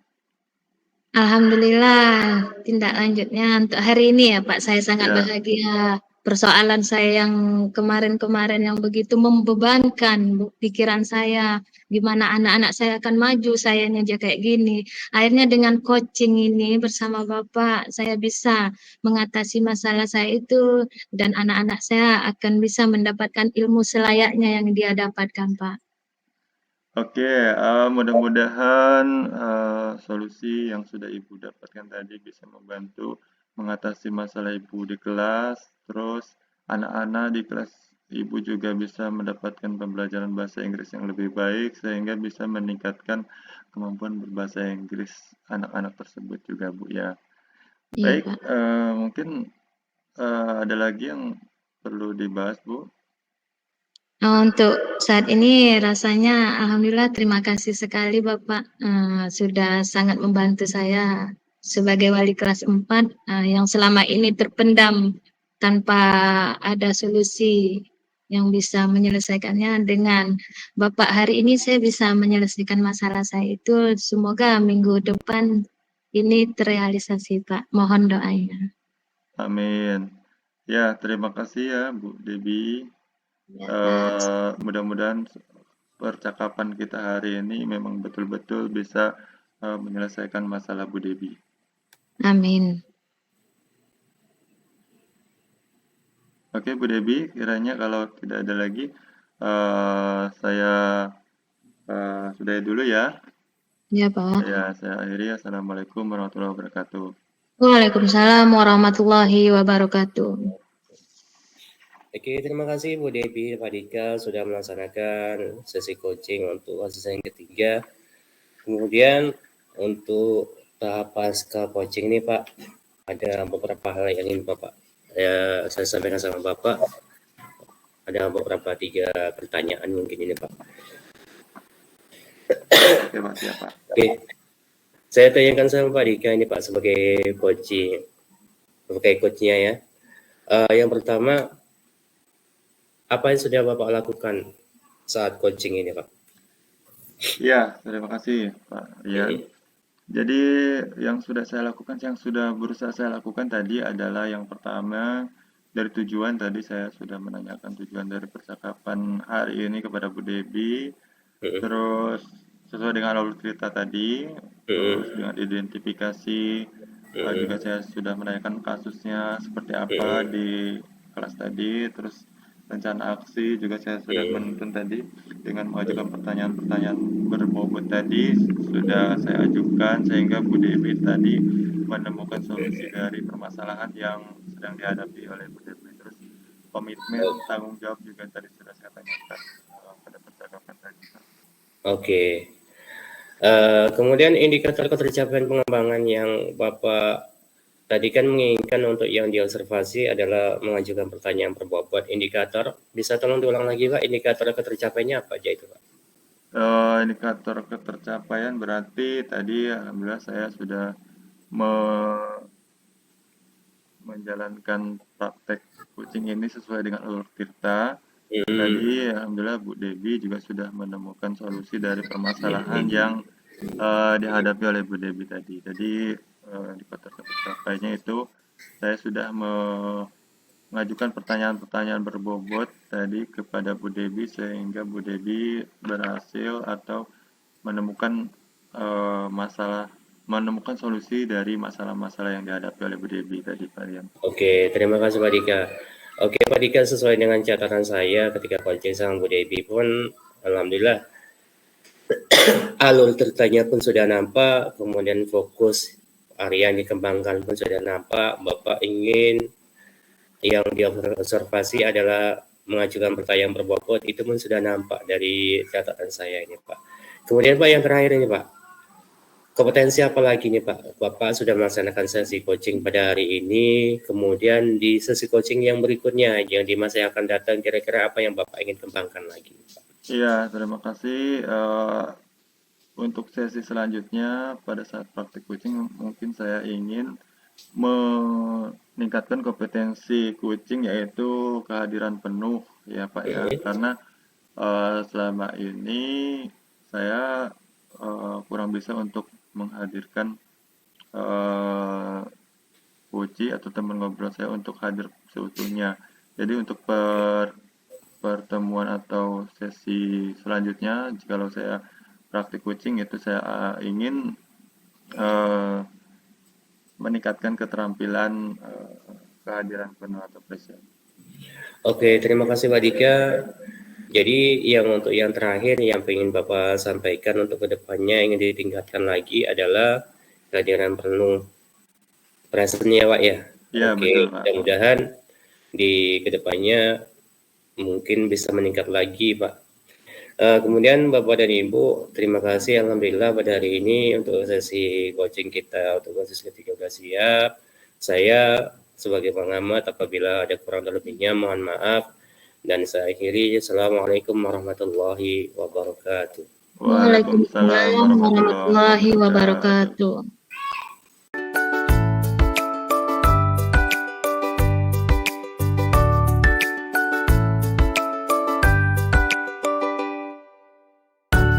Alhamdulillah, tindak lanjutnya untuk hari ini ya Pak, saya sangat Ya, bahagia. Persoalan saya yang kemarin-kemarin yang begitu membebankan pikiran saya, gimana anak-anak saya akan maju, sayanya aja kayak gini. Akhirnya dengan coaching ini bersama Bapak, saya bisa mengatasi masalah saya itu dan anak-anak saya akan bisa mendapatkan ilmu selayaknya yang dia dapatkan, Pak. oke. Mudah-mudahan solusi yang sudah Ibu dapatkan tadi bisa membantu mengatasi masalah Ibu di kelas, terus anak-anak di kelas Ibu juga bisa mendapatkan pembelajaran bahasa Inggris yang lebih baik sehingga bisa meningkatkan kemampuan berbahasa Inggris anak-anak tersebut juga, Bu, ya. Iya, Baik, Pak. mungkin ada lagi yang perlu dibahas, Bu? Untuk saat ini rasanya alhamdulillah terima kasih sekali Bapak sudah sangat membantu saya sebagai wali kelas 4 yang selama ini terpendam tanpa ada solusi yang bisa menyelesaikannya. Dengan Bapak hari ini saya bisa menyelesaikan masalah saya itu. Semoga minggu depan ini terrealisasi Pak. Mohon doanya. Amin. Ya, terima kasih ya, Bu Debi. Ya, Pak. Mudah-mudahan percakapan kita hari ini memang betul-betul bisa menyelesaikan masalah Bu Debi. Amin. Oke, Bu Debi, kiranya kalau tidak ada lagi, saya sudahi dulu ya. Ya, Pak. Saya akhiri. Assalamualaikum warahmatullahi wabarakatuh. Waalaikumsalam warahmatullahi wabarakatuh. Oke, terima kasih Bu Debi, Pak Dika sudah melaksanakan sesi coaching untuk asisten yang ketiga. Kemudian untuk tahap pasca coaching ini Pak, ada beberapa hal yang ingin saya sampaikan sama Bapak. Ada beberapa 3 pertanyaan mungkin ini Pak. Oke, Pak, siapa? Oke, saya tanyakan sama Pak Dika ini Pak sebagai coachnya ya. Yang pertama, apa yang sudah Bapak lakukan saat coaching ini Pak? Ya, terima kasih Pak Rian. Jadi yang sudah saya lakukan, yang sudah berusaha saya lakukan tadi adalah yang pertama dari tujuan tadi saya sudah menanyakan tujuan dari percakapan hari ini kepada Bu Debi. Terus sesuai dengan alur cerita tadi, terus dengan identifikasi juga saya sudah menanyakan kasusnya seperti apa di kelas tadi, terus rencana aksi juga saya sudah menuntun tadi dengan mengajukan pertanyaan-pertanyaan berbobot tadi sudah saya ajukan sehingga Bu Dewi tadi menemukan solusi dari permasalahan yang sedang dihadapi oleh Bu Dewi. Terus komitmen tanggung jawab juga tadi sudah saya tanyakan pada percakapan tadi. Oke. Kemudian indikator ketercapaian pengembangan yang Bapak tadi kan menginginkan untuk yang diobservasi adalah mengajukan pertanyaan berbobot. Indikator, bisa tolong diulang lagi Pak, indikator ketercapaiannya apa aja itu Pak? Indikator ketercapaian berarti tadi alhamdulillah saya sudah menjalankan praktek coaching ini sesuai dengan alur Tirta. Tadi alhamdulillah Bu Debi juga sudah menemukan solusi dari permasalahan yang dihadapi oleh Bu Debi tadi. Jadi indikator ketercapaiannya itu saya sudah mengajukan pertanyaan-pertanyaan berbobot tadi kepada Bu Debi sehingga Bu Debi berhasil atau menemukan menemukan solusi dari masalah-masalah yang dihadapi oleh Bu Debi tadi, Pak Rian. Oke, terima kasih Pak Dika. Oke Pak Dika, sesuai dengan catatan saya ketika coaching sama Bu Debi pun alhamdulillah alur ceritanya pun sudah nampak, kemudian fokus area yang dikembangkan pun sudah nampak. Bapak ingin yang diobservasi adalah mengajukan pertanyaan berbobot, itu pun sudah nampak dari catatan saya ini Pak. Kemudian Pak yang terakhir ini Pak, kompetensi apa lagi nih Pak? Bapak sudah melaksanakan sesi coaching pada hari ini, kemudian di sesi coaching yang berikutnya, yang di masa yang akan datang, kira-kira apa yang Bapak ingin kembangkan lagi, Pak? Iya, terima kasih. Untuk sesi selanjutnya, pada saat praktik coaching, mungkin saya ingin meningkatkan kompetensi coaching, yaitu kehadiran penuh, ya Pak ya. Karena selama ini saya kurang bisa untuk menghadirkan coaching atau teman ngobrol saya untuk hadir seutuhnya. Jadi untuk pertemuan atau sesi selanjutnya, jikalau saya praktik coaching, itu saya ingin meningkatkan keterampilan kehadiran penuh atau present. Oke, terima kasih Pak Dika. Jadi untuk yang terakhir yang ingin Bapak sampaikan untuk kedepannya ingin ditingkatkan lagi adalah kehadiran penuh presentnya Pak ya. Iya, Oke, betul Pak. mudah-mudahan di kedepannya mungkin bisa meningkat lagi Pak. Kemudian Bapak dan Ibu, terima kasih Alhamdulillah pada hari ini untuk sesi coaching kita untuk sesi ke-13 siap. Saya sebagai pengamat apabila ada kurang dan lebihnya mohon maaf. Dan saya akhiri, Assalamualaikum warahmatullahi wabarakatuh. Waalaikumsalam warahmatullahi wabarakatuh.